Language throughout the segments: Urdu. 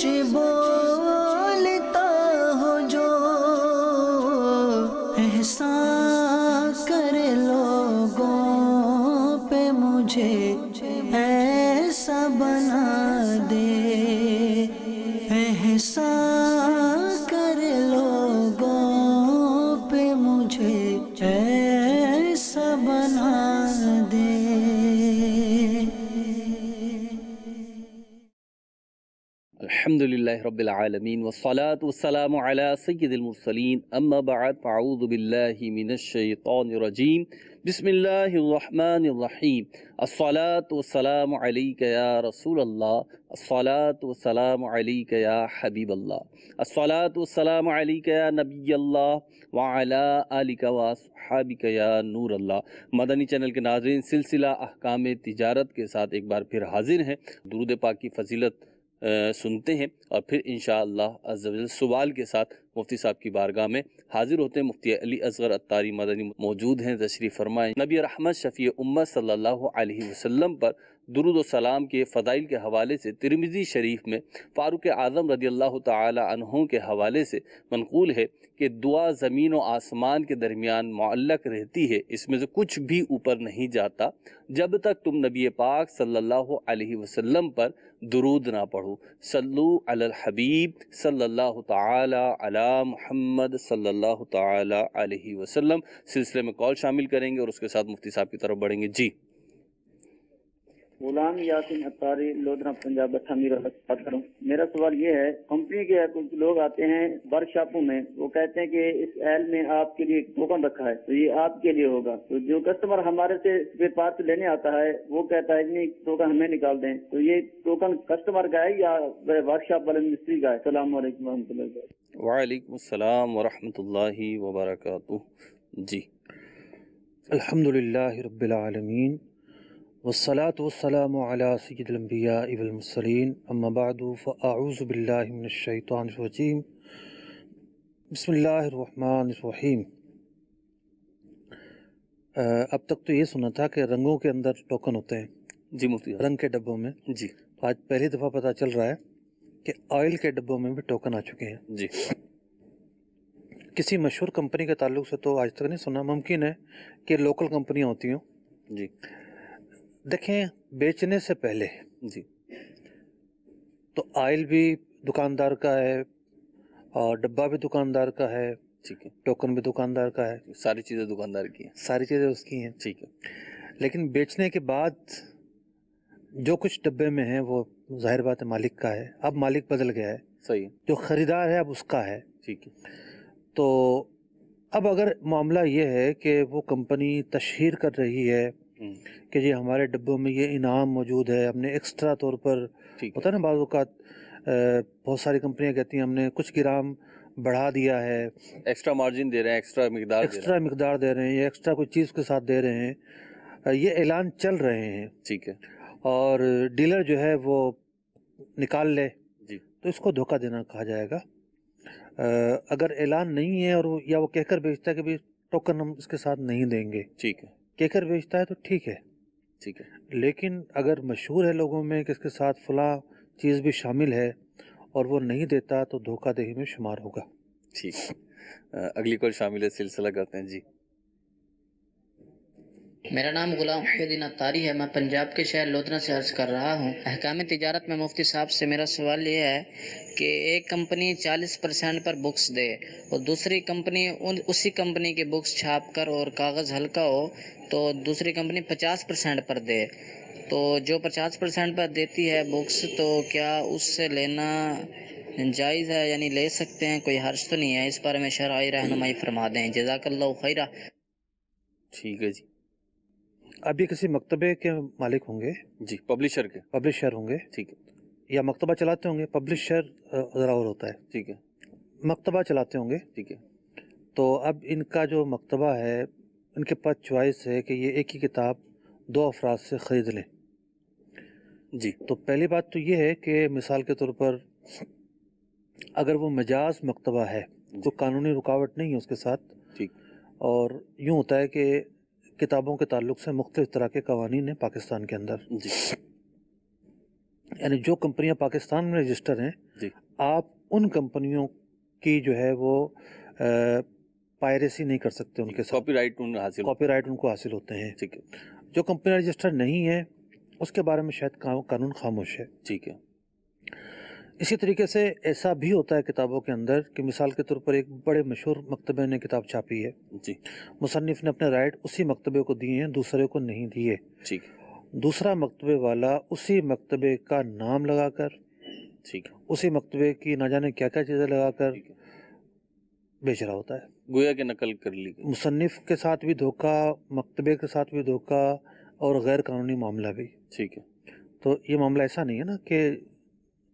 سچ بولتا ہو جو احسان کرے لوگوں پہ مجھے ایسا بنا دے، احسان کرے لوگوں پہ مجھے ایسا بنا دے۔ الحمدللہ رب العالمین والصلاة والسلام علی سید المرسلین، اما بعد فاعوذ باللہ من الشیطان الرجیم، بسم اللہ الرحمن الرحیم۔ الصلاة والسلام علیک یا رسول اللہ، الصلاة والسلام علیک یا حبیب اللہ، الصلاة والسلام علیک یا نبی اللہ وعلا آلک واصحابک یا نور اللہ۔ مدنی چینل کے ناظرین، سلسلہ احکام تجارت کے ساتھ ایک بار پھر حاضر ہیں۔ درود پاک کی فضیلت سنتے ہیں اور پھر انشاءاللہ عز و جل سوال کے ساتھ مفتی صاحب کی بارگاہ میں حاضر ہوتے ہیں۔ مفتی علی اصغر عطاری مدنی موجود ہیں، تشریف فرمائیں۔ نبی رحمت شفیع امت صلی اللہ علیہ وسلم پر درود و سلام کے فضائل کے حوالے سے ترمذی شریف میں فاروق اعظم رضی اللہ تعالی عنہ کے حوالے سے منقول ہے کہ دعا زمین و آسمان کے درمیان معلق رہتی ہے، اس میں سے کچھ بھی اوپر نہیں جاتا جب تک تم نبی پاک صلی اللہ علیہ وسلم پر درود نہ پڑھو۔ صلو علی الحبیب صلی اللہ تعالی علی محمد صلی اللہ تعالی علیہ وسلم۔ سلسلے میں کال شامل کریں گے اور اس کے ساتھ مفتی صاحب کی طرف بڑھیں گے۔ جی غلام یاسین عطاری، لودھنا پنجاب امیر بات کروں۔ میرا سوال یہ ہے، کمپنی کے کچھ لوگ آتے ہیں ورک شاپوں میں، وہ کہتے ہیں کہ اس ایل میں آپ کے لیے ٹوکن رکھا ہے تو یہ آپ کے لیے ہوگا، تو جو کسٹمر ہمارے سے اسپیئر پارٹس لینے آتا ہے وہ کہتا ہے نہیں ٹوکن ہمیں نکال دیں، تو یہ ٹوکن کسٹمر کا ہے یا ورک شاپ والے مستری کا ہے؟ السلام علیکم و رحمۃ اللہ وبرکاتہ۔ وعلیکم السلام ورحمۃ اللہ وبرکاتہ۔ جی الحمدللہ رب العالمین والصلاة والسلام علی سید الانبیاء والمرسلین، اما بعد فاعوذ باللہ من الشیطان الرجیم، بسم اللہ الرحمن الرحیم۔ اب تک تو یہ سنا تھا کہ رنگوں کے اندر ٹوکن ہوتے ہیں، جی مفتی رنگ کے ڈبوں میں۔ جی تو آج پہلی دفعہ پتہ چل رہا ہے کہ آئل کے ڈبوں میں بھی ٹوکن آ چکے ہیں۔ جی کسی مشہور کمپنی کے تعلق سے تو آج تک نہیں سنا، ممکن ہے کہ لوکل کمپنیاں ہوتی ہوں۔ جی دیکھیں، بیچنے سے پہلے جی تو آئل بھی دکاندار کا ہے اور ڈبہ بھی دکاندار کا ہے، ٹھیک ہے، ٹوکن بھی دکاندار کا ہے، ساری چیزیں دکاندار کی ہیں۔ ساری چیزیں اس کی ہیں۔ ٹھیک ہے، لیکن بیچنے کے بعد جو کچھ ڈبے میں ہیں وہ ظاہر بات ہے مالک کا ہے، اب مالک بدل گیا ہے، صحیح ہے، جو خریدار ہے اب اس کا ہے۔ ٹھیک ہے، تو اب اگر معاملہ یہ ہے کہ وہ کمپنی تشہیر کر رہی ہے کہ جی ہمارے ڈبوں میں یہ انعام موجود ہے، ہم نے ایکسٹرا طور پر، ٹھیک ہوتا ہے نا بعض اوقات بہت ساری کمپنیاں کہتی ہیں ہم نے کچھ گرام بڑھا دیا ہے، ایکسٹرا مارجن دے رہے ہیں، ایکسٹرا مقدار دے رہے ایکسٹرا مقدار دے رہے ہیں یا ایکسٹرا کوئی چیز کے ساتھ دے رہے ہیں، یہ اعلان چل رہے ہیں، ہیں، ٹھیک ہے، اور ڈیلر جو ہے وہ نکال لے جی تو اس کو دھوکہ دینا کہا جائے گا۔ اگر اعلان نہیں ہے اور یا وہ کہہ کر بیچتا ہے کہ بھی ٹوکن ہم اس کے ساتھ نہیں دیں گے، ٹھیک ہے، کہہ کر بیچتا ہے تو ٹھیک ہے، ٹھیک ہے، لیکن اگر مشہور ہے لوگوں میں کہ اس کے ساتھ فلاں چیز بھی شامل ہے اور وہ نہیں دیتا تو دھوکہ دہی میں شمار ہوگا۔ ٹھیک ہے، اگلی کال شامل ہے، سلسلہ کرتے ہیں۔ جی میرا نام غلام الدین عطاری ہے، میں پنجاب کے شہر لودھنا سے عرض کر رہا ہوں۔ احکام تجارت میں مفتی صاحب سے میرا سوال یہ ہے کہ ایک کمپنی 40% پر بکس دے اور دوسری کمپنی اسی کمپنی کے بکس چھاپ کر اور کاغذ ہلکا ہو تو دوسری کمپنی 50% پر دے، تو جو 50% پر دیتی ہے بکس تو کیا اس سے لینا جائز ہے، یعنی لے سکتے ہیں، کوئی حرج تو نہیں ہے؟ اس بارے میں شرعی رہنمائی فرما دیں، جزاک اللہ خیرہ۔ ٹھیک ہے، جی اب یہ کسی مکتبے کے مالک ہوں گے، جی پبلشر کے، پبلشر ہوں گے ٹھیک ہے، یا مکتبہ چلاتے ہوں گے، پبلشر ذرا اور ہوتا ہے، ٹھیک ہے، مکتبہ چلاتے ہوں گے، ٹھیک ہے، تو اب ان کا جو مکتبہ ہے ان کے پاس چوائس ہے کہ یہ ایک ہی کتاب 2 افراد سے خرید لیں۔ جی تو پہلی بات تو یہ ہے کہ مثال کے طور پر اگر وہ مجاز مکتبہ ہے، کوئی قانونی رکاوٹ نہیں ہے اس کے ساتھ، ٹھیک، اور یوں ہوتا ہے کہ کتابوں کے تعلق سے مختلف طرح کے قوانین ہیں پاکستان کے اندر، جی یعنی جو کمپنیاں پاکستان میں رجسٹر ہیں جی آپ ان کمپنیوں کی جو ہے وہ پائریسی نہیں کر سکتے، ان کے ساتھ کاپی رائٹ حاصل کاپی رائٹ ان کو حاصل ہوتے ہیں۔ ٹھیک ہے جو کمپنیاں رجسٹر نہیں ہے اس کے بارے میں شاید قانون خاموش ہے۔ ٹھیک ہے اسی طریقے سے ایسا بھی ہوتا ہے کتابوں کے اندر کہ مثال کے طور پر ایک بڑے مشہور مکتبے نے کتاب چھاپی ہے، جی مصنف نے اپنے رائٹ اسی مکتبے کو دیے ہیں، دوسرے کو نہیں دیے، ٹھیک دوسرا مکتبے والا اسی مکتبے کا نام لگا کر، ٹھیک ہے اسی مکتبے کی نہ جانے کیا کیا چیزیں لگا کر ٹھیک ہے، بیچ رہا ہوتا ہے۔ گویا کہ نقل کر لی گئی۔ مصنف کے ساتھ بھی دھوکہ، مکتبے کے ساتھ بھی دھوکہ، اور غیر قانونی معاملہ بھی۔ ٹھیک ہے تو یہ معاملہ ایسا نہیں ہے نا کہ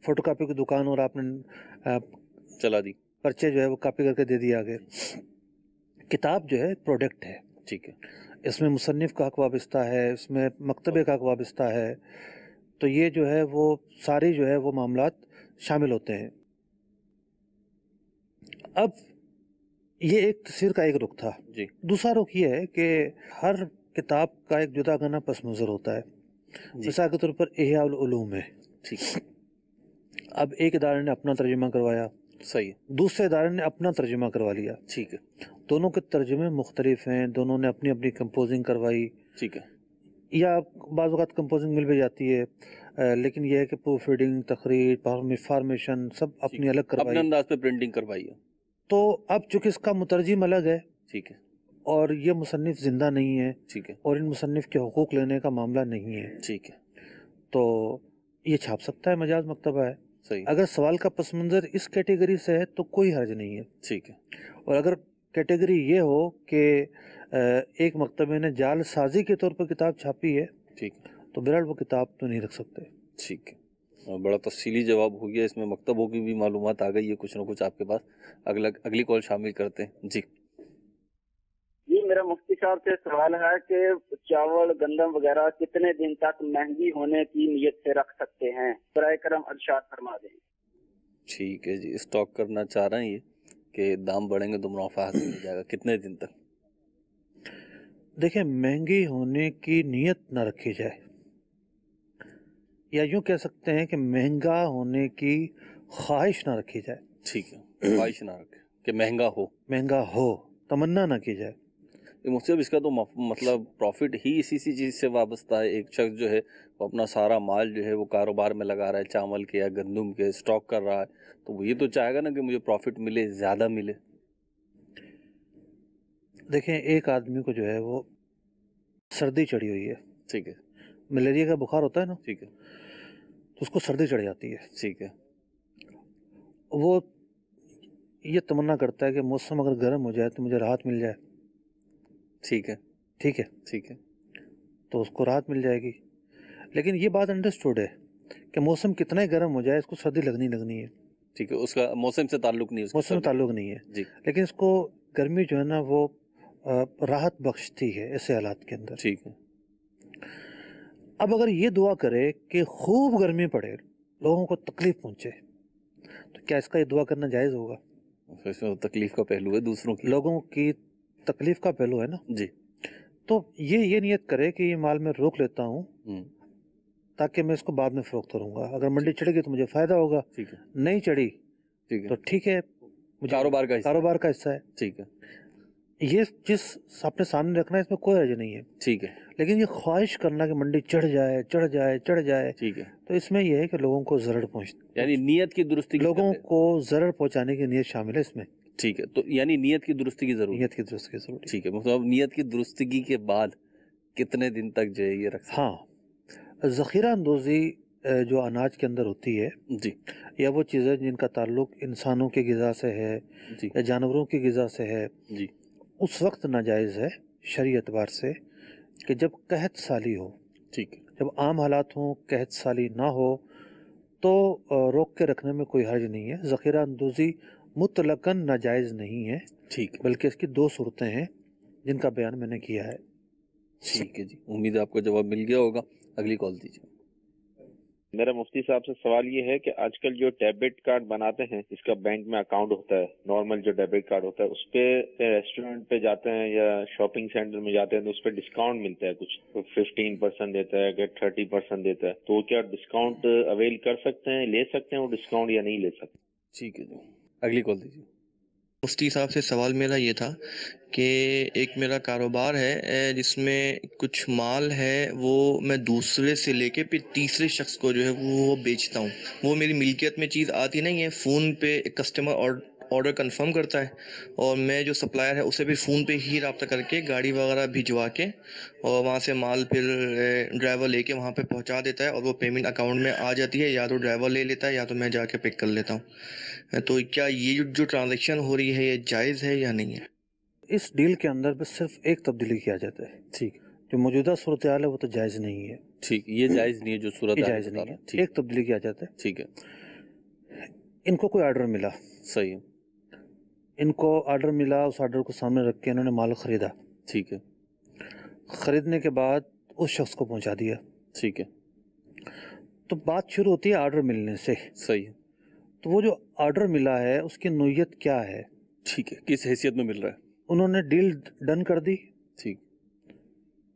فوٹو کاپی کی دکان اور آپ نے چلا دی۔ پرچے جو ہے وہ کاپی کر کے دے دیا آگے۔ کتاب جو ہے پروڈکٹ ہے، ٹھیک ہے اس میں مصنف کا حق وابستہ ہے، اس میں مکتبے کا حق وابستہ ہے، تو یہ جو ہے وہ ساری جو ہے وہ معاملات شامل ہوتے ہیں۔ اب یہ ایک تصویر کا ایک رخ تھا۔ جی دوسرا رخ یہ ہے کہ ہر کتاب کا ایک جدا گانا پس منظر ہوتا ہے۔ جی مثال کے طور پر احیاء العلوم ہے، ٹھیک ہے اب ایک ادارے نے اپنا ترجمہ کروایا، صحیح ہے دوسرے ادارے نے اپنا ترجمہ کروا لیا، ٹھیک ہے دونوں کے ترجمے مختلف ہیں، دونوں نے اپنی اپنی کمپوزنگ کروائی، ٹھیک ہے یا بعض اوقات کمپوزنگ مل بھی جاتی ہے، لیکن یہ ہے کہ پروف ریڈنگ، تقریر، فارمیشن سب اپنی الگ اپنے کروائی۔ انداز پہ پرنٹنگ کروائی ہے۔ تو اب چونکہ اس کا مترجم الگ ہے ٹھیک ہے اور یہ مصنف زندہ نہیں ہے ٹھیک ہے اور ان مصنف کے حقوق لینے کا معاملہ نہیں ہے، ٹھیک ہے تو یہ چھاپ سکتا ہے، مجاز مکتبہ ہے۔ صحیح اگر سوال کا پس منظر اس کیٹیگری سے ہے تو کوئی حرج نہیں ہے، ٹھیک ہے اور اگر کیٹیگری یہ ہو کہ ایک مکتبے نے جعل سازی کے طور پر کتاب چھاپی ہے ٹھیک ہے تو بہرحال وہ کتاب تو نہیں رکھ سکتے۔ ٹھیک ہے اور بڑا تفصیلی جواب ہو گیا، اس میں مکتبوں کی بھی معلومات آ گئی ہے کچھ نہ کچھ آپ کے پاس۔ اگلی کال شامل کرتے ہیں۔ جی جی میرا مفتی صاحب سے سوال ہے کہ چاول، گندم وغیرہ کتنے دن تک مہنگی ہونے کی نیت سے رکھ سکتے ہیں؟ برائے کرم ارشاد فرما دیں۔ ٹھیک ہے جی، اسٹاک کرنا چاہ رہے ہیں یہ کہ دام بڑھیں گے تو منافع حاصل ہو جائے گا، کتنے دن تک؟ دیکھیں مہنگی ہونے کی نیت نہ رکھی جائے، یا یوں کہہ سکتے ہیں کہ مہنگا ہونے کی خواہش نہ رکھی جائے، ٹھیک ہے خواہش نہ رکھے کہ مہنگا ہو، تمنا نہ کی جائے۔ مفتی صاحب اس کا تو مطلب پروفٹ ہی اسی چیز سے وابستہ ہے۔ ایک شخص جو ہے وہ اپنا سارا مال جو ہے وہ کاروبار میں لگا رہا ہے، چاول کے یا گندم کے اسٹاک کر رہا ہے، تو وہ یہ تو چاہے گا نا کہ مجھے پروفٹ ملے، زیادہ ملے۔ دیکھیں ایک آدمی کو جو ہے وہ سردی چڑھی ہوئی ہے، ٹھیک ہے ملیریا کا بخار ہوتا ہے نا، ٹھیک ہے تو اس کو سردی چڑھ جاتی ہے، ٹھیک ہے وہ یہ تمنا کرتا ہے کہ موسم اگر گرم ہو جائے تو مجھے راحت مل جائے، ٹھیک ہے ٹھیک ہے، ٹھیک ہے تو اس کو راحت مل جائے گی، لیکن یہ بات انڈرسٹوڈ ہے کہ موسم کتنا ہی گرم ہو جائے اس کو سردی لگنی ہے، ٹھیک ہے، اس کا موسم سے تعلق نہیں، اس کا موسم سے تعلق نہیں ہے، جی لیکن اس کو گرمی جو ہے نا وہ راحت بخشتی ہے ایسے حالات کے اندر۔ ٹھیک ہے اب اگر یہ دعا کرے کہ خوب گرمی پڑے، لوگوں کو تکلیف پہنچے، تو کیا اس کا یہ دعا کرنا جائز ہوگا؟ اس میں تکلیف کا پہلو ہے، دوسروں کی لوگوں کی تکلیف کا پہلو ہے نا، جی تو یہ نیت کرے کہ یہ مال میں روک لیتا ہوں ہوں، تاکہ میں اس کو بعد میں فروخت کروں گا، اگر منڈی چڑھے گی تو مجھے فائدہ ہوگا، ٹھیک ہے نہیں چڑھی ٹھیک تو ہے ٹھیک ہے، مجھے کاروبار کا حصہ ہے، ٹھیک ہے یہ چیز اپنے سامنے رکھنا، اس میں کوئی حرج نہیں ہے، ٹھیک ہے لیکن یہ خواہش کرنا کہ منڈی چڑھ جائے ٹھیک ہے، تو اس میں یہ ہے کہ لوگوں کو ضرر یعنی نیت کی درستی لوگوں کو ضرر پہنچانے کی نیت شامل ہے اس میں، ٹھیک ہے، تو یعنی نیت کی درستی کی ضرورت نیت کی درست کی ضروری۔ ٹھیک ہے، مطلب نیت کی درستگی کے بعد کتنے دن تک جو ہے یہ رکھ سکتے ہاں، ذخیرہ اندوزی جو اناج کے اندر ہوتی ہے ہیں؟ جی یا وہ چیزیں جن کا تعلق انسانوں کی غذا سے ہے جی یا جانوروں کی غذا سے ہے، جی اس وقت ناجائز ہے شرعی اعتبار سے کہ جب قحط سالی ہو، ٹھیک ہے جب عام حالات ہوں، قحط سالی نہ ہو تو روک کے رکھنے میں کوئی حرج نہیں ہے۔ ذخیرہ اندوزی مطلقاً ناجائز نہیں ہے، ٹھیک ہے بلکہ اس کی دو صورتیں ہیں جن کا بیان میں نے کیا ہے۔ ٹھیک ہے جی، امید ہے آپ کو جواب مل گیا ہوگا۔ اگلی کال دیجیے۔ میرا مفتی صاحب سے سوال یہ ہے کہ آج کل جو ڈیبٹ کارڈ بناتے ہیں جس کا بینک میں اکاؤنٹ ہوتا ہے، نارمل جو ڈیبٹ کارڈ ہوتا ہے، اس پہ ریسٹورینٹ پہ جاتے ہیں یا شاپنگ سینٹر میں جاتے ہیں تو اس پہ ڈسکاؤنٹ ملتا ہے، کچھ 15% دیتا ہے، اگر 30% دیتا ہے، تو کیا ڈسکاؤنٹ اویل کر سکتے ہیں، لے سکتے ہیں وہ ڈسکاؤنٹ یا نہیں لے سکتے؟ ٹھیک ہے جی، اگلی کال دیجیے۔ مفتی صاحب سے سوال میرا یہ تھا کہ ایک میرا کاروبار ہے جس میں کچھ مال ہے وہ میں دوسرے سے لے کے پھر تیسرے شخص کو جو ہے وہ بیچتا ہوں، وہ میری ملکیت میں چیز آتی نہیں ہے، فون پہ کسٹمر آرڈر کنفرم کرتا ہے اور میں جو سپلائر ہے اسے بھی فون پہ ہی رابطہ کر کے گاڑی وغیرہ بھجوا کے اور وہاں سے مال پھر ڈرائیور لے کے وہاں پہ پہنچا دیتا ہے اور وہ پیمنٹ اکاؤنٹ میں آ جاتی ہے، یا تو ڈرائیور لے لیتا ہے یا تو میں جا کے پک کر لیتا ہوں۔ تو کیا یہ جو ٹرانزیکشن ہو رہی ہے یہ جائز ہے یا نہیں ہے؟ اس ڈیل کے اندر بس صرف ایک تبدیلی کیا جاتا ہے، ٹھیک، جو موجودہ صورتحال ہے وہ تو جائز نہیں ہے، ٹھیک، یہ جائز نہیں ہے جو صورت یہ جائز نہیں ہے، ایک تبدیلی کیا جاتا ہے۔ ٹھیک ہے، ان کو کوئی آرڈر ملا، صحیح ہے، ان کو آرڈر ملا، اس آرڈر کو سامنے رکھ کے انہوں نے مال خریدا، ٹھیک ہے، خریدنے کے بعد اس شخص کو پہنچا دیا، ٹھیک ہے، تو بات شروع ہوتی ہے آرڈر ملنے سے۔ صحیح ہے، تو وہ جو آرڈر ملا ہے اس کی نوعیت کیا ہے، ٹھیک ہے، کس حیثیت میں مل رہا ہے؟ انہوں نے ڈیل ڈن کر دی، ٹھیک،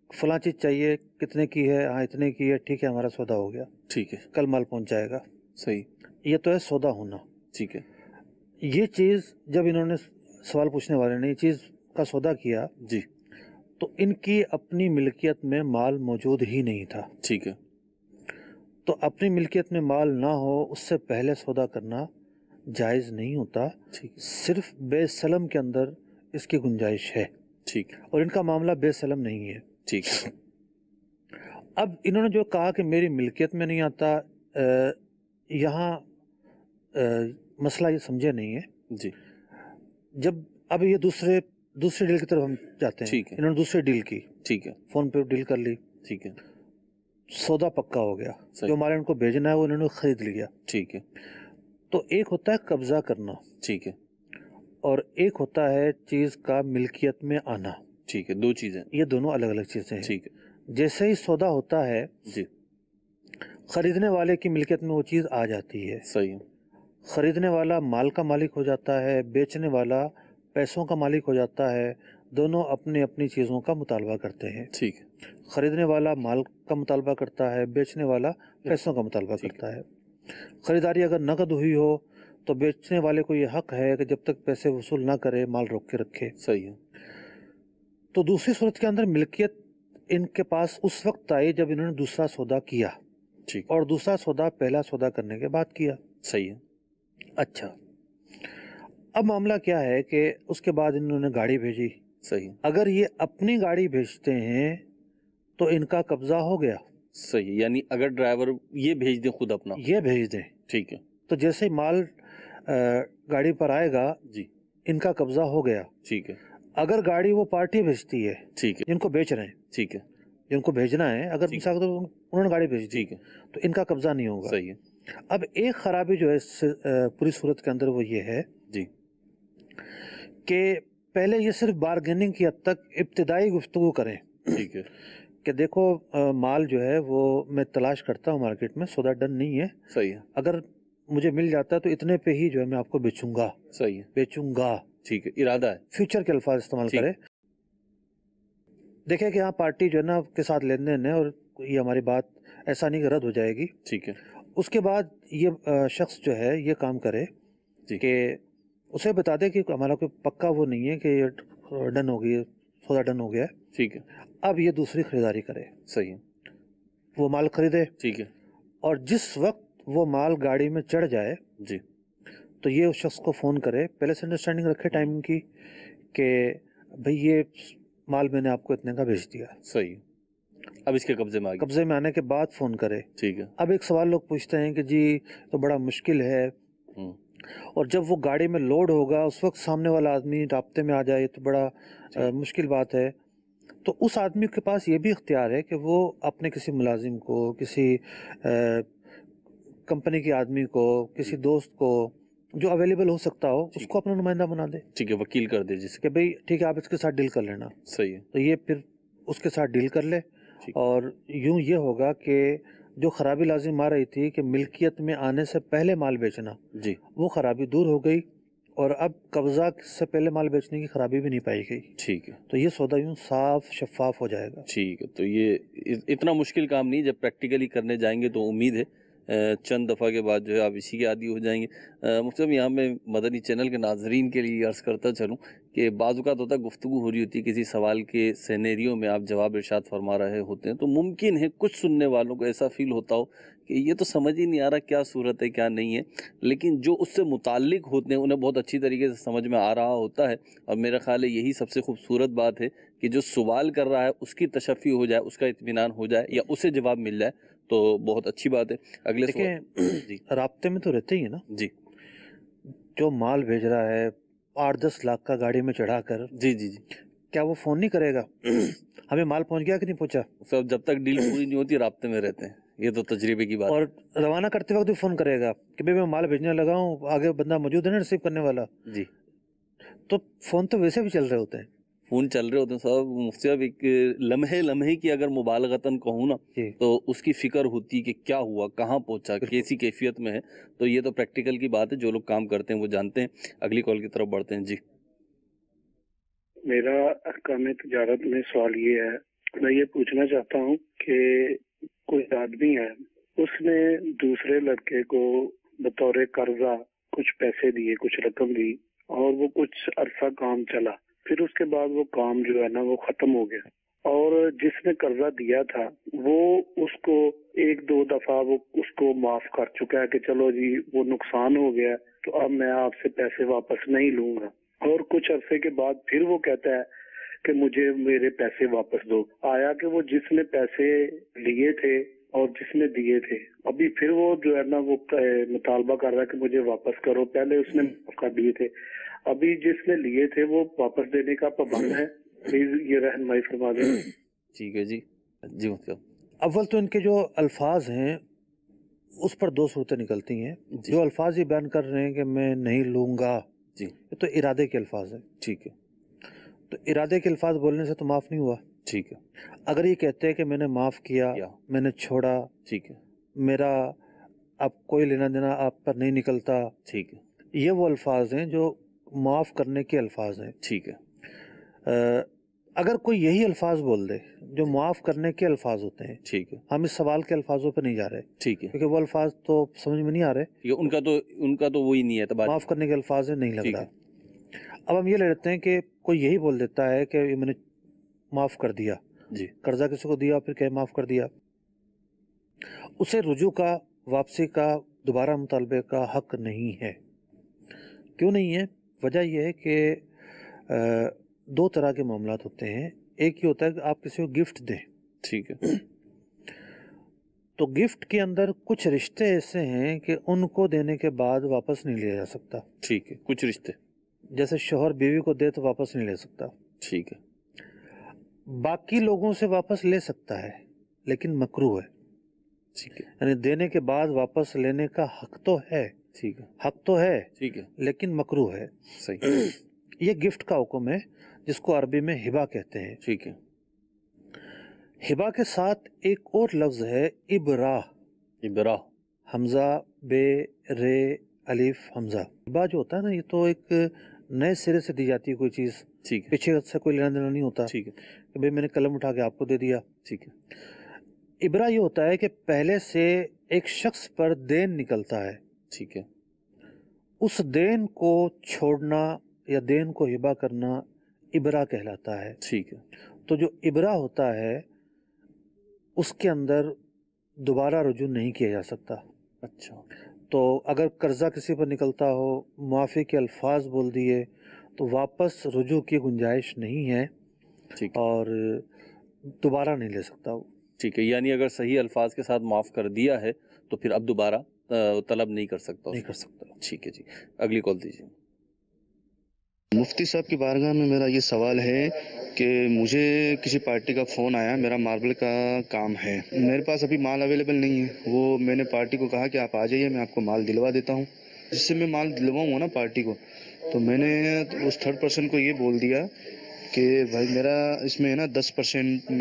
فلاں چیز چاہیے، کتنے کی ہے، ہاں اتنے کی ہے، ٹھیک ہے ہمارا سودا ہو گیا، ٹھیک ہے، کل مال پہنچ جائے گا۔ صحیح، یہ تو ہے سودا ہونا۔ ٹھیک ہے، یہ چیز جب انہوں نے سوال پوچھنے والے نے یہ چیز کا سودا کیا جی، تو ان کی اپنی ملکیت میں مال موجود ہی نہیں تھا، ٹھیک ہے، تو اپنی ملکیت میں مال نہ ہو اس سے پہلے سودا کرنا جائز نہیں ہوتا، ٹھیک، صرف بے سلم کے اندر اس کی گنجائش ہے، ٹھیک، اور ان کا معاملہ بے سلم نہیں ہے۔ ٹھیک، اب انہوں نے جو کہا کہ میری ملکیت میں نہیں آتا، یہاں مسئلہ یہ سمجھے نہیں ہے۔ جی، جب اب یہ دوسری ڈیل کی طرف ہم جاتے ہیں، ٹھیک ہے، انہوں نے دوسری ڈیل کی، ٹھیک ہے، فون پہ ڈیل کر لی، ٹھیک ہے، سودا پکا ہو گیا، صحیح، جو مال ان کو بھیجنا ہے وہ انہوں نے خرید لیا۔ ٹھیک ہے، تو ایک ہوتا ہے قبضہ کرنا ٹھیک ہے، اور ایک ہوتا ہے چیز کا ملکیت میں آنا، ٹھیک ہے، دو چیزیں، یہ دونوں الگ الگ چیزیں ہیں۔ ٹھیک ہے، جیسے ہی سودا ہوتا ہے جی، خریدنے والے کی ملکیت میں وہ چیز آ جاتی ہے، صحیح ہے، خریدنے والا مال کا مالک ہو جاتا ہے، بیچنے والا پیسوں کا مالک ہو جاتا ہے، دونوں اپنی اپنی چیزوں کا مطالبہ کرتے ہیں، ٹھیک ہے، خریدنے والا مال کا مطالبہ کرتا ہے، بیچنے والا پیسوں کا مطالبہ کرتا ہے۔ خریداری اگر نقد ہوئی ہو تو بیچنے والے کو یہ حق ہے کہ جب تک پیسے وصول نہ کرے مال روک کے رکھے۔ صحیح ہے، تو دوسری صورت کے اندر ملکیت ان کے پاس اس وقت آئی جب انہوں نے دوسرا سودا کیا، ٹھیک، اور دوسرا سودا پہلا سودا کرنے کے بعد کیا۔ صحیح ہے، اچھا، اب معاملہ کیا ہے کہ اس کے بعد انہوں نے گاڑی بھیجی، صحیح ہے، اگر یہ اپنی گاڑی بھیجتے ہیں تو ان کا قبضہ ہو گیا، صحیح، یعنی اگر ڈرائیور یہ بھیج دیں خود اپنا، یہ بھیج دیں ٹھیک ہے، تو جیسے ہی مال گاڑی پر آئے گا جی، ان کا قبضہ ہو گیا۔ ٹھیک ہے، اگر گاڑی وہ پارٹی بھیجتی ہے ٹھیک ہے، جن کو بیچ رہے ہیں، ٹھیک ہے، جن کو بھیجنا ہے، اگر ٹھیک، مثال کے طور پر انہوں نے گاڑی بھیج دی ٹھیک ہے، تو ان کا قبضہ نہیں ہوگا۔ صحیح ہے، اب ایک خرابی جو ہے اس پوری صورت کے اندر وہ یہ ہے جی، کہ پہلے یہ صرف بارگیننگ کی حد تک ابتدائی گفتگو کریں ٹھیک ہے، کہ دیکھو مال جو ہے وہ میں تلاش کرتا ہوں مارکیٹ میں، سودا ڈن نہیں ہے، صحیح ہے، اگر مجھے مل جاتا ہے تو اتنے پہ ہی جو ہے میں آپ کو بیچوں گا، صحیح ہے، بیچوں گا، ٹھیک ہے، ارادہ ہے، فیوچر کے الفاظ استعمال ٹھیک۔ کرے۔ دیکھیں کہ ہاں پارٹی جو ہے نا کے ساتھ لین دین ہے اور یہ ہماری بات ایسا نہیں کہ رد ہو جائے گی۔ ٹھیک ہے، اس کے بعد یہ شخص جو ہے یہ کام کرے جی، کہ اسے بتا دے کہ ہمارا کوئی پکا وہ نہیں ہے کہ یہ ڈن ہو گئی، سودا ڈن ہو گیا ہے، ٹھیک ہے، اب یہ دوسری خریداری کرے، صحیح ہے، وہ مال خریدے، ٹھیک ہے، اور جس وقت وہ مال گاڑی میں چڑھ جائے جی، تو یہ اس شخص کو فون کرے، پہلے سے انڈرسٹینڈنگ رکھے ٹائمنگ کی کہ بھئی یہ مال میں نے آپ کو اتنے کا بھیج دیا، صحیح ہے، اب اس کے قبضے میں آ گیا، قبضے میں آنے کے بعد فون کرے۔ ٹھیک ہے، اب ایک سوال لوگ پوچھتے ہیں کہ جی تو بڑا مشکل ہے، ہوں، اور جب وہ گاڑی میں لوڈ ہوگا اس وقت سامنے والا آدمی رابطے میں آ جائے تو بڑا مشکل بات ہے۔ تو اس آدمی کے پاس یہ بھی اختیار ہے کہ وہ اپنے کسی ملازم کو، کسی کمپنی کے آدمی کو، کسی دوست کو جو اویلیبل ہو سکتا ہو اس کو اپنا نمائندہ بنا دے ٹھیک ہے، وکیل کر دے جسے، کہ بھئی ٹھیک ہے آپ اس کے ساتھ ڈیل کر لینا، صحیح ہے، تو یہ پھر اس کے ساتھ ڈیل کر لے، ٹھیک، اور یوں یہ ہوگا کہ جو خرابی لازم آ رہی تھی کہ ملکیت میں آنے سے پہلے مال بیچنا، جی وہ خرابی دور ہو گئی، اور اب قبضہ سے پہلے مال بیچنے کی خرابی بھی نہیں پائی گئی. ٹھیک ہے. تو یہ سودا یوں صاف شفاف ہو جائے گا. ٹھیک ہے. تو یہ اتنا مشکل کام نہیں، جب پریکٹیکلی کرنے جائیں گے تو امید ہے چند دفعہ کے بعد جو ہے آپ اسی کے عادی ہو جائیں گے. مفتی صاحب، یہاں میں مدنی چینل کے ناظرین کے لیے عرض کرتا چلوں کہ بعض اوقات ہوتا ہے گفتگو ہو رہی ہوتی ہے، کسی سوال کے سینیریو میں آپ جواب ارشاد فرما رہے ہوتے ہیں، تو ممکن ہے کچھ سننے والوں کو ایسا فیل ہوتا ہو کہ یہ تو سمجھ ہی نہیں آ رہا کیا صورت ہے کیا نہیں ہے، لیکن جو اس سے متعلق ہوتے ہیں انہیں بہت اچھی طریقے سے سمجھ میں آ رہا ہوتا ہے. اور میرا خیال ہے یہی سب سے خوبصورت بات ہے کہ جو سوال کر رہا ہے اس کی تشفی ہو جائے، اس کا اطمینان ہو جائے یا اسے جواب مل جائے تو بہت اچھی بات ہے. اگلے دیکھیں، جی رابطے میں تو رہتے ہی ہیں نا. جی جو مال بھیج رہا ہے 8-10 لاکھ کا گاڑی میں چڑھا کر، جی جی جی کیا وہ فون نہیں کرے گا ہمیں مال پہنچ گیا کہ نہیں پہنچا؟ سب جب تک ڈیل پوری نہیں ہوتی رابطے میں رہتے ہیں، یہ تو تجربے کی بات. اور روانہ کرتے وقت بھی فون کرے گا کہ بھئی میں مال بھیجنے لگا ہوں، آگے بندہ موجود ہے نا ریسیو کرنے والا. جی تو فون تو ویسے بھی چل رہے ہوتے ہیں. فون چل رہے ہوتے ہیں صاحب. مفتی صاحب، ایک لمحے کی اگر مبالغتاً کہوں نا جی. تو اس کی فکر ہوتی کہ کیا ہوا، کہاں پہنچا، کیسی کیفیت میں ہے. تو یہ تو پریکٹیکل کی بات ہے، جو لوگ کام کرتے ہیں وہ جانتے ہیں. اگلی کال کی طرف بڑھتے ہیں. جی میرا احکام تجارت میں سوال یہ ہے، میں یہ پوچھنا چاہتا ہوں کہ کوئی آدمی ہے، اس نے دوسرے لڑکے کو بطور قرضہ کچھ پیسے دیے، کچھ رقم دی، اور وہ کچھ عرصہ کام چلا، پھر اس کے بعد وہ کام جو ہے نا وہ ختم ہو گیا، اور جس نے قرضہ دیا تھا وہ اس کو 1-2 دفعہ وہ اس کو معاف کر چکا ہے کہ چلو جی وہ نقصان ہو گیا تو اب میں آپ سے پیسے واپس نہیں لوں گا، اور کچھ عرصے کے بعد پھر وہ کہتا ہے کہ مجھے میرے پیسے واپس دو. آیا کہ وہ جس نے پیسے لیے تھے اور جس نے دیے تھے، ابھی پھر وہ جو ہے نا وہ مطالبہ کر رہا ہے کہ مجھے واپس کرو، پہلے اس نے معاف کر دیے تھے، ابھی جس نے لیے تھے وہ واپس دینے کا پابند ہے. پلیز یہ رہنمائی فرما دیں. ٹھیک ہے. جی جی مفتی صاحب. اول تو ان کے جو الفاظ ہیں اس پر 2 صورتیں نکلتی ہیں. جی. جو الفاظ یہ بیان کر رہے ہیں کہ میں نہیں لوں گا، جی یہ تو ارادے کے الفاظ ہیں. ٹھیک ہے. تو ارادے کے الفاظ بولنے سے تو معاف نہیں ہوا. ٹھیک ہے. اگر یہ کہتے ہیں کہ میں نے معاف کیا، میں نے چھوڑا، ٹھیک ہے. میرا اب کوئی لینا دینا آپ پر نہیں نکلتا، ٹھیک ہے. یہ وہ الفاظ ہیں جو معاف کرنے کے الفاظ ہیں. ٹھیک ہے. اگر کوئی یہی الفاظ بول دے جو معاف کرنے کے الفاظ ہوتے ہیں، ٹھیک ہے. ہم اس سوال کے الفاظوں پہ نہیں جا رہے، ٹھیک ہے. کیونکہ وہ الفاظ تو سمجھ میں نہیں آ رہے. ان کا تو وہی نہیں ہے، معاف کرنے کے الفاظ ہیں، نہیں لگ ٹھیک رہا. اب ہم یہ لے لیتے ہیں کہ کوئی یہی بول دیتا ہے کہ میں نے معاف کر دیا، جی قرضہ کسی کو دیا پھر کہ معاف کر دیا، اسے رجوع کا، واپسی کا، دوبارہ مطالبے کا حق نہیں ہے. کیوں نہیں ہے؟ وجہ یہ ہے کہ 2 طرح کے معاملات ہوتے ہیں. ایک یہ ہوتا ہے کہ آپ کسی کو گفٹ دیں. ٹھیک ہے. تو گفٹ کے اندر کچھ رشتے ایسے ہیں کہ ان کو دینے کے بعد واپس نہیں لیا جا سکتا. ٹھیک ہے. کچھ رشتے جیسے شوہر بیوی کو دے تو واپس نہیں لے سکتا. ٹھیک ہے. باقی لوگوں سے واپس لے سکتا ہے لیکن مکروہ ہے. ٹھیک ہے. یعنی دینے کے بعد واپس لینے کا حق تو ہے، ٹھیک ہے. حق تو ہے، ٹھیک ہے. لیکن مکروہ ہے. صحیح. یہ گفٹ کا حکم ہے جس کو عربی میں ہبہ کہتے ہیں. ٹھیک ہے. ہبہ کے ساتھ ایک اور لفظ ہے ابراہ. ابراہ، حمزہ بے رے الف حمزہ. ہبہ جو ہوتا ہے نا، یہ تو ایک نئے سرے سے دی جاتی ہے کوئی چیز. ٹھیک ہے. پیچھے سے کوئی لینا دینا نہیں ہوتا ٹھیک ہے. کہ بھئی میں نے قلم اٹھا کے آپ کو دے دیا. ٹھیک ہے. ابراہ یہ ہوتا ہے کہ پہلے سے ایک شخص پر دین نکلتا ہے، ٹھیک ہے. اس دین کو چھوڑنا یا دین کو ہبہ کرنا ابراہ کہلاتا ہے. ٹھیک ہے. تو جو ابراہ ہوتا ہے اس کے اندر دوبارہ رجوع نہیں کیا جا سکتا. اچھا. تو اگر قرضہ کسی پر نکلتا ہو، معافی کے الفاظ بول دیے تو واپس رجوع کی گنجائش نہیں ہے، ٹھیک. اور دوبارہ نہیں لے سکتا وہ. ٹھیک ہے. یعنی اگر صحیح الفاظ کے ساتھ معاف کر دیا ہے تو پھر اب دوبارہ طلب نہیں کر سکتا. نہیں کر سکتا. ٹھیک ہے. جی اگلی کال دیجیے. مفتی صاحب کی بارگاہ میں میرا یہ سوال ہے کہ مجھے کسی پارٹی کا فون آیا، میرا ماربل کا کام ہے، میرے پاس ابھی مال اویلیبل نہیں ہے. وہ میں نے پارٹی کو کہا کہ آپ آ جائیے، میں آپ کو مال دلوا دیتا ہوں. جس سے میں مال دلواؤں گا نا پارٹی کو، تو میں نے اس 3rd پرسن کو یہ بول دیا کہ بھائی میرا اس میں ہے نا 10%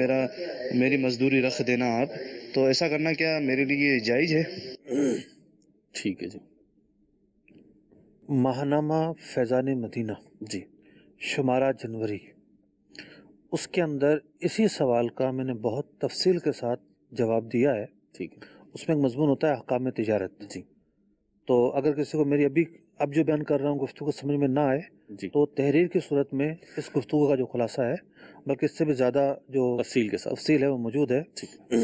میری مزدوری رکھ دینا آپ، تو ایسا کرنا کیا میرے لیے جائز ہے؟ ٹھیک ہے جی. ماہنامہ فیضان مدینہ جی شمارہ جنوری، اس کے اندر اسی سوال کا میں نے بہت تفصیل کے ساتھ جواب دیا ہے. ٹھیک ہے اس میں ایک مضمون ہوتا ہے احکام تجارت. جی تو اگر کسی کو میری اب جو بیان کر رہا ہوں گفتگو سمجھ میں نہ آئے جی تو تحریر کی صورت میں اس گفتگو کا جو خلاصہ ہے، بلکہ اس سے بھی زیادہ جو تفصیل کے ساتھ. تفصیل ہے وہ موجود ہے. ٹھیک ہے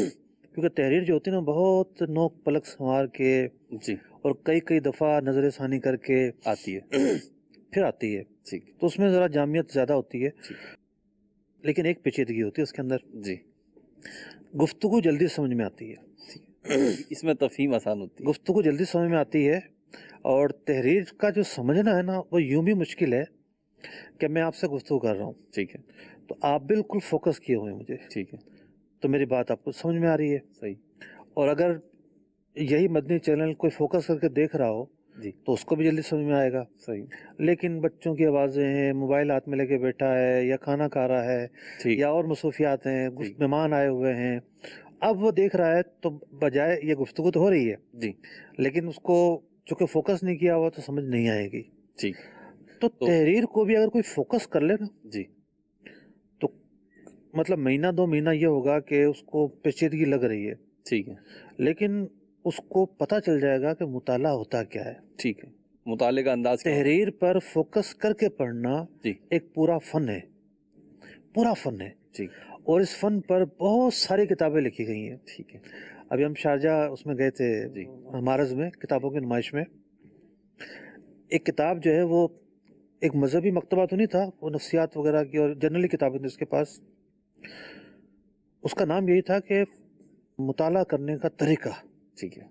کیونکہ تحریر جو ہوتی ہے نا بہت نوک پلک سنوار کے جی اور کئی دفعہ نظر ثانی کر کے آتی ہے. پھر آتی ہے، ٹھیک تو اس میں ذرا جامعیت زیادہ ہوتی ہے، ٹھیک لیکن ایک پیچیدگی ہوتی ہے اس کے اندر، جی. گفتگو جلدی سمجھ میں آتی ہے. اس میں تفہیم آسان ہوتی ہے. گفتگو جلدی سمجھ میں آتی ہے، اور تحریر کا جو سمجھنا ہے نا وہ یوں بھی مشکل ہے کہ میں آپ سے گفتگو کر رہا ہوں ٹھیک ہے تو آپ بالکل فوکس کیے ہوئے ہیں مجھے، ٹھیک ہے تو میری بات آپ کو سمجھ میں آ رہی ہے. صحیح. اور اگر یہی مدنی چینل کوئی فوکس کر کے دیکھ رہا ہو جی تو اس کو بھی جلدی سمجھ میں آئے گا. صحیح. لیکن بچوں کی آوازیں ہیں، موبائل ہاتھ میں لے کے بیٹھا ہے، یا کھانا کھا رہا ہے، ٹھیک یا اور مصروفیات ہیں، ٹھیک. مہمان آئے ہوئے ہیں، اب وہ دیکھ رہا ہے تو بجائے یہ گفتگو تو ہو رہی ہے جی لیکن اس کو چونکہ فوکس نہیں کیا ہوا تو سمجھ نہیں آئے گی. ٹھیک. تو تحریر کو بھی اگر کوئی فوکس کر لے نا جی تو مطلب مہینہ 2 مہینہ یہ ہوگا کہ اس کو پیچیدگی لگ رہی ہے، ٹھیک ہے لیکن اس کو پتہ چل جائے گا کہ مطالعہ ہوتا کیا ہے. ٹھیک ہے. مطالعے کا انداز کیا ہوگا؟ تحریر پر فوکس کر کے پڑھنا جی ایک پورا فن ہے، پورا فن ہے، ٹھیک اور اس فن پر بہت ساری کتابیں لکھی گئی ہیں. ٹھیک ہے ابھی ہم شارجہ اس میں گئے تھے جی مارز میں کتابوں کی نمائش میں، ایک کتاب جو ہے وہ ایک مذہبی مکتبہ تو نہیں تھا، وہ نفسیات وغیرہ کی اور جنرلی کتابیں تھیں اس کے پاس. اس کا نام یہی تھا کہ مطالعہ کرنے کا طریقہ. ٹھیک ہے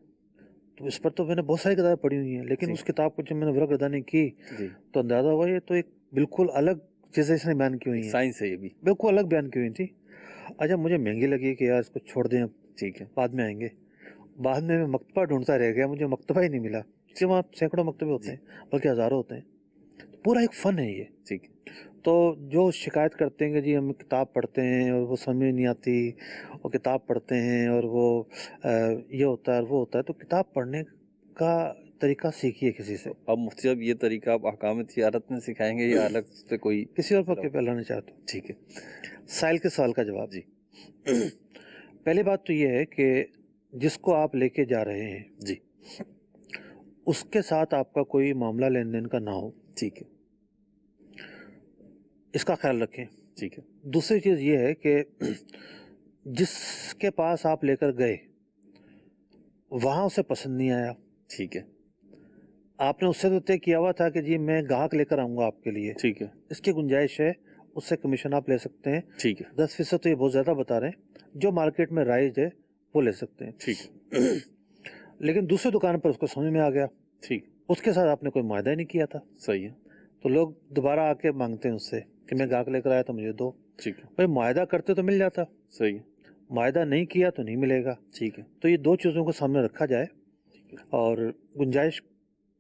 تو اس پر تو میں نے بہت ساری کتابیں پڑھی ہوئی ہیں، لیکن جی اس کتاب کو جب میں نے ورقہ کی جی تو اندازہ ہوا یہ تو ایک بالکل الگ چیزیں اس نے بیان کی ہوئی ہیں، سائنس ہے یہ بھی. بالکل الگ بیان کی ہوئی تھی. اچھا مجھے مہنگی لگی کہ یار اس کو چھوڑ دیں، اب ٹھیک ہے بعد میں آئیں گے. بعد میں مکتبہ ڈھونڈتا رہ گیا، مجھے مکتبہ ہی نہیں ملا، کیونکہ وہاں سینکڑوں مکتبے ہوتے ہیں بلکہ ہزاروں ہوتے ہیں. پورا ایک فن ہے یہ. ٹھیک ہے. تو جو شکایت کرتے ہیں کہ جی ہم کتاب پڑھتے ہیں اور وہ سمجھ نہیں آتی، اور کتاب پڑھتے ہیں اور وہ یہ ہوتا ہے اور وہ ہوتا ہے، تو کتاب پڑھنے کا طریقہ سیکھیے کسی سے. اب مفتی صاحب یہ طریقہ آپ احکام تجارت میں سکھائیں گے یا الگ سے کوئی کسی اور پر پہ لانا چاہتا ہوں. ٹھیک ہے. سائل کے سوال کا جواب. جی پہلی بات تو یہ ہے کہ جس کو آپ لے کے جا رہے ہیں جی اس کے ساتھ آپ کا کوئی معاملہ لین دین کا نہ ہو، ٹھیک ہے اس کا خیال رکھیں. ٹھیک ہے دوسری چیز یہ ہے کہ جس کے پاس آپ لے کر گئے وہاں اسے پسند نہیں آیا، ٹھیک ہے آپ نے اس سے تو طے کیا ہوا تھا کہ جی میں گاہک لے کر آؤں گا آپ کے لیے، ٹھیک ہے اس کی گنجائش ہے، اس سے کمیشن آپ لے سکتے ہیں. ٹھیک ہے 10% تو یہ بہت زیادہ بتا رہے ہیں، جو مارکیٹ میں رائج ہے وہ لے سکتے ہیں. ٹھیک ہے لیکن دوسری دکان پر اس کو سمجھ میں آ گیا، ٹھیک اس کے ساتھ آپ نے کوئی معاہدہ ہی نہیں کیا تھا، صحیح ہے. تو لوگ دوبارہ آ کے مانگتے ہیں اس سے کہ میں گاہک لے کر آیا تو مجھے دو. ٹھیک ہے بھائی معاہدہ کرتے تو مل جاتا، صحیح ہے. معاہدہ نہیں کیا تو نہیں ملے گا. ٹھیک ہے تو یہ 2 چیزوں کو سامنے رکھا جائے، اور گنجائش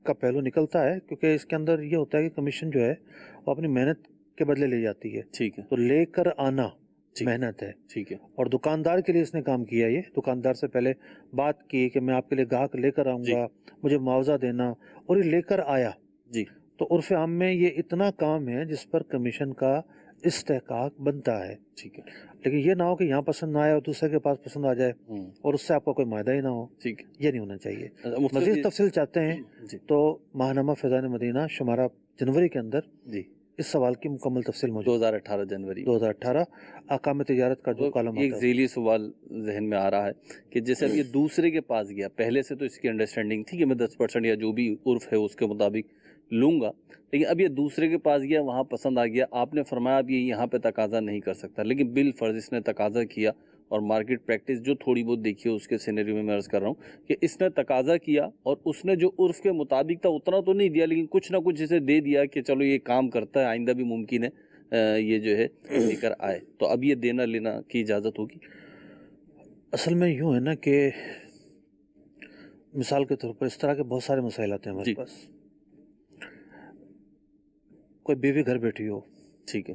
کا پہلو نکلتا ہے کیونکہ اس کے اندر یہ ہوتا ہے کہ کمیشن جو ہے وہ اپنی محنت کے بدلے لی جاتی ہے. ٹھیک ہے تو لے کر آنا محنت ہے، ٹھیک ہے اور دکاندار کے لیے اس نے کام کیا. یہ دکاندار سے پہلے بات کی کہ میں آپ کے لیے گاہک لے کر آؤں گا، مجھے معاوضہ دینا، اور یہ لے کر آیا. جی تو عرف عام میں یہ اتنا کام ہے جس پر کمیشن کا استحقاق بنتا ہے. ٹھیک ہے لیکن یہ نہ ہو کہ یہاں پسند نہ آئے اور دوسرے کے پاس پسند آ جائے اور اس سے آپ کا کوئی معاہدہ ہی نہ ہو. ٹھیک ہے. یہ نہیں ہونا چاہیے. مفتی مزید تفصیل چاہتے ہیں جی تو ماہنامہ فیضان مدینہ شمارہ جنوری کے اندر جی اس سوال کی مکمل تفصیل موجود. 2018 جنوری 2018 احکام تجارت کا جو کالم ایک آتا ہے. ذیلی سوال ذہن میں آ رہا ہے کہ جیسے اب یہ دوسرے کے پاس گیا، پہلے سے تو اس کی انڈرسٹینڈنگ تھی کہ میں 10% یا جو بھی عرف ہے اس کے مطابق لوں گا، لیکن اب یہ دوسرے کے پاس گیا، وہاں پسند آ گیا. آپ نے فرمایا اب یہ یہاں پہ تقاضا نہیں کر سکتا، لیکن بالفرض اس نے تقاضا کیا، اور مارکیٹ پریکٹس جو تھوڑی بہت دیکھی ہے اس کے سینیریو میں عرض کر رہا ہوں کہ اس نے تقاضا کیا اور اس نے جو عرف کے مطابق تھا اتنا تو نہیں دیا، لیکن کچھ نہ کچھ اسے دے دیا کہ چلو یہ کام کرتا ہے، آئندہ بھی ممکن ہے یہ جو ہے لے کر آئے. تو اب یہ دینا لینا کی اجازت ہوگی؟ اصل میں یوں ہے نا کہ مثال کے طور پر اس طرح کے بہت سارے مسائل آتے ہیں ہمارے پاس. کوئی بیوی گھر بیٹھی ہو، ٹھیک ہے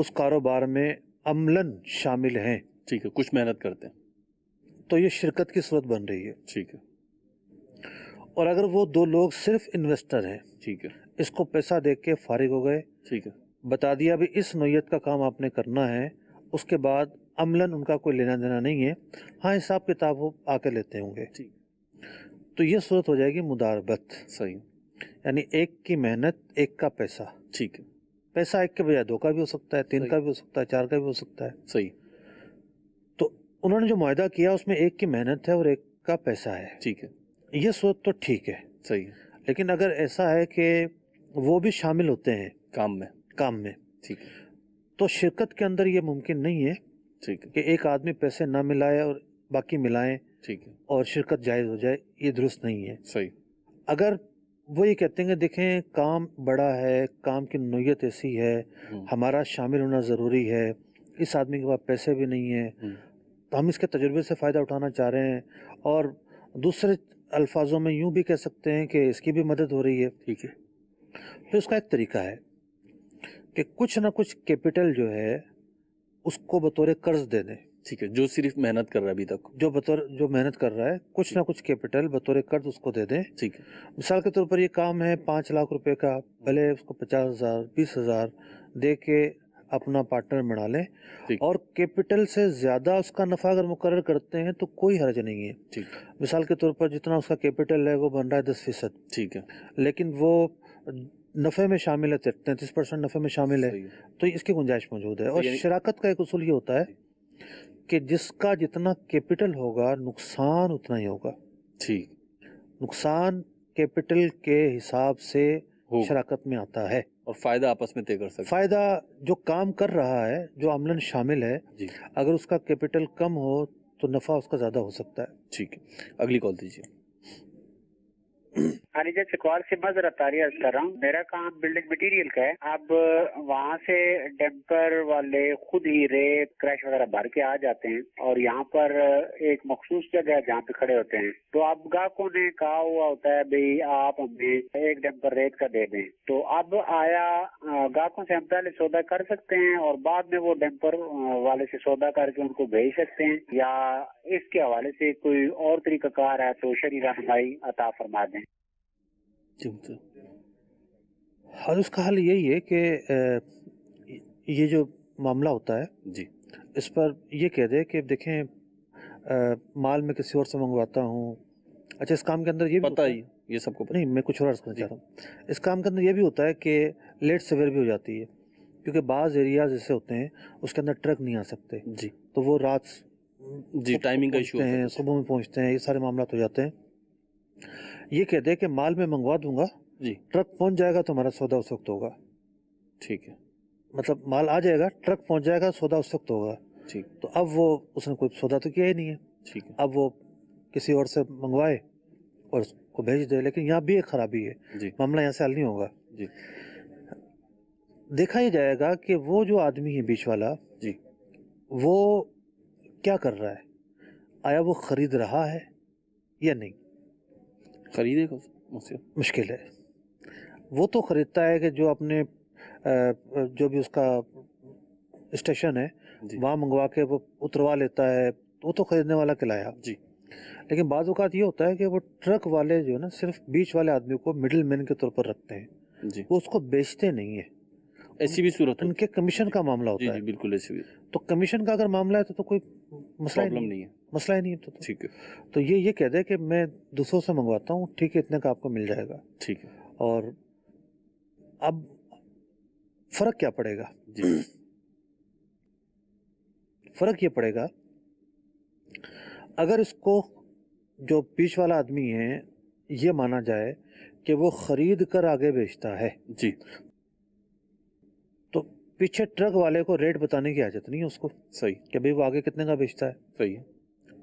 اس کاروبار میں عملاً شامل ہیں، ٹھیک ہے، کچھ محنت کرتے ہیں، تو یہ شرکت کی صورت بن رہی ہے. ٹھیک ہے. اور اگر وہ دو لوگ صرف انویسٹر ہیں، ٹھیک ہے. اس کو پیسہ دے کے فارغ ہو گئے، ٹھیک ہے. بتا دیا بھی اس نوعیت کا کام آپ نے کرنا ہے، اس کے بعد عملاً ان کا کوئی لینا دینا نہیں ہے، ہاں حساب کتاب وہ آ کے لیتے ہوں گے، ٹھیک. تو یہ صورت ہو جائے گی مداربت. صحیح. یعنی ایک کی محنت ایک کا پیسہ. ٹھیک ہے. پیسہ ایک کے بجائے 2 کا بھی ہو سکتا ہے، 3 صحیح. کا بھی ہو سکتا ہے، 4 کا بھی ہو سکتا ہے. صحیح. تو انہوں نے جو معاہدہ کیا اس میں ایک کی محنت ہے اور ایک کا پیسہ ہے. ٹھیک ہے. یہ صورت تو ٹھیک ہے. صحیح. لیکن اگر ایسا ہے کہ وہ بھی شامل ہوتے ہیں کام میں. ٹھیک ہے، تو شرکت کے اندر یہ ممکن نہیں ہے. ٹھیک ہے. کہ ایک آدمی پیسے نہ ملائے اور باقی ملائیں. ٹھیک ہے. اور شرکت جائز ہو جائے، یہ درست نہیں ہے. صحیح. اگر وہ یہ کہتے ہیں کہ دیکھیں کام بڑا ہے، کام کی نوعیت ایسی ہے، ہمارا شامل ہونا ضروری ہے، اس آدمی کے پاس پیسے بھی نہیں ہیں، تو ہم اس کے تجربے سے فائدہ اٹھانا چاہ رہے ہیں، اور دوسرے الفاظوں میں یوں بھی کہہ سکتے ہیں کہ اس کی بھی مدد ہو رہی ہے. ٹھیک ہے. پھر اس کا ایک طریقہ ہے کہ کچھ نہ کچھ کیپٹل جو ہے اس کو بطور قرض دے دیں. ٹھیک ہے. جو صرف محنت کر رہا ہے ابھی تک، جو محنت کر رہا ہے، کچھ نہ کچھ کیپٹل بطور قرض اس کو دے دیں. ٹھیک ہے. مثال کے طور پر یہ کام ہے 5 لاکھ روپے کا، پہلے اس کو 50,000 20,000 دے کے اپنا پارٹنر بنا لیں، اور کیپٹل سے زیادہ اس کا نفع اگر مقرر کرتے ہیں تو کوئی حرج نہیں ہے. ٹھیک. مثال کے طور پر جتنا اس کا کیپٹل ہے وہ بن رہا ہے 10%. ٹھیک ہے. لیکن وہ نفع میں شامل ہے، 33% نفع میں شامل ہے، تو اس کی گنجائش موجود ہے. اور شراکت کا ایک اصول یہ ہوتا ہے کہ جس کا جتنا کیپٹل ہوگا نقصان اتنا ہی ہوگا. ٹھیک. نقصان کیپٹل کے حساب سے شراکت میں آتا ہے، اور فائدہ آپس میں طے کر سکتے. فائدہ جو کام کر رہا ہے، جو عملاً شامل ہے، اگر اس کا کیپٹل کم ہو تو نفع اس کا زیادہ ہو سکتا ہے. ٹھیک ہے. اگلی کال دیجیے. خارجہ چکوال سے معذرت تاریخ عرض کر رہا ہوں. میرا کام بلڈنگ مٹیریل کا ہے. اب وہاں سے ڈیمپر والے خود ہی ریت کریش وغیرہ بھر کے آ جاتے ہیں، اور یہاں پر ایک مخصوص جگہ ہے جہاں پہ کھڑے ہوتے ہیں. تو اب گاہکوں نے کہا ہوا ہوتا ہے بھئی آپ ہمیں ایک ڈیمپر ریت کا دے دیں. تو اب آیا گاہکوں سے ہم پہلے سودا کر سکتے ہیں اور بعد میں وہ ڈیمپر والے سے سودا کر کے ان کو بھیج سکتے ہیں، یا اس کے حوالے سے کوئی اور طریقہ کار ہے تو شرعی رہنمائی عطا فرما دیں. اور اس کا حل یہی ہے کہ یہ جو معاملہ ہوتا ہے جی، اس پر یہ کہہ دے کہ دیکھیں مال میں کسی اور سے منگواتا ہوں. اچھا، اس کام کے اندر یہ بھی پتہ ہی یہ سب کو نہیں، میں کچھ اور عرض کرنا چاہ رہا ہوں. اس کام کے اندر یہ بھی ہوتا ہے کہ لیٹ سویر بھی ہو جاتی ہے، کیونکہ بعض ایریاز ایسے ہوتے ہیں اس کے اندر ٹرک نہیں آ سکتے. جی، تو وہ رات ٹائمنگ کا ایشو ہیں، صبح میں پہنچتے ہیں، یہ سارے معاملات ہو جاتے ہیں. یہ کہہ دے کہ مال میں منگوا دوں گا، جی، ٹرک پہنچ جائے گا تو ہمارا سودا اس وقت ہوگا. ٹھیک ہے. مطلب مال آ جائے گا، ٹرک پہنچ جائے گا، سودا اس وقت ہوگا. ٹھیک. تو اب وہ اس نے کوئی سودا تو کیا ہی نہیں ہے. ٹھیک ہے. اب وہ کسی اور سے منگوائے اور اس کو بھیج دے. لیکن یہاں بھی ایک خرابی ہے، جی، معاملہ یہاں سے حل نہیں ہوگا. جی، دیکھا یہ جائے گا کہ وہ جو آدمی ہے بیچ والا، جی، وہ کیا کر رہا ہے، آیا وہ خرید رہا ہے یا نہیں. خریدے گا مشکل ہے. وہ تو خریدتا ہے کہ جو اپنے جو بھی اس کا اسٹیشن ہے وہاں منگوا کے وہ اتروا لیتا ہے، وہ تو خریدنے والا کہلایا. جی. لیکن بعض اوقات یہ ہوتا ہے کہ وہ ٹرک والے جو ہے نا صرف بیچ والے آدمی کو مڈل مین کے طور پر رکھتے ہیں. جی. وہ اس کو بیچتے نہیں ہیں. ایسی بھی صورت ان کے کمیشن کا معاملہ ہوتا ہے. جی بالکل ایسی بھی. تو کمیشن کا اگر معاملہ ہے تو کوئی مسئلہ نہیں ہے. مسئلہ ہی نہیں ہے. ٹھیک ہے. تو یہ کہہ دے کہ میں دوسروں سے منگواتا ہوں، ٹھیک ہے، اتنے کا آپ کو مل جائے گا. ٹھیک ہے. اور اب فرق کیا پڑے گا؟ جی، فرق یہ پڑے گا اگر اس کو جو بیچ والا آدمی ہے یہ مانا جائے کہ وہ خرید کر آگے بیچتا ہے. جی. تو پیچھے ٹرک والے کو ریٹ بتانے کی حاجت نہیں ہے اس کو. صحیح. کہ بھئی وہ آگے کتنے کا بیچتا ہے. صحیح ہے.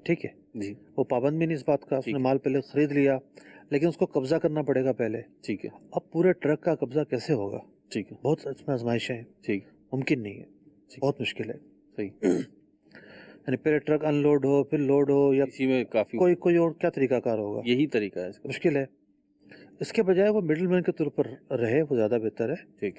ٹھیک ہے. جی. وہ پابند بھی نہیں اس بات کا. اس نے مال پہلے خرید لیا لیکن اس کو قبضہ کرنا پڑے گا پہلے. ٹھیک ہے. اب پورے ٹرک کا قبضہ کیسے ہوگا؟ ٹھیک ہے. بہت اس میں آزمائشیں ہیں. ٹھیک. ممکن نہیں ہے. بہت مشکل ہے. صحیح. یعنی پہلے ٹرک ان لوڈ ہو پھر لوڈ ہو، یا اسی میں کافی کوئی اور کیا طریقہ کار ہوگا. یہی طریقہ ہے. مشکل ہے. اس کے بجائے وہ مڈل مین کے طور پر رہے، وہ زیادہ بہتر ہے. ٹھیک.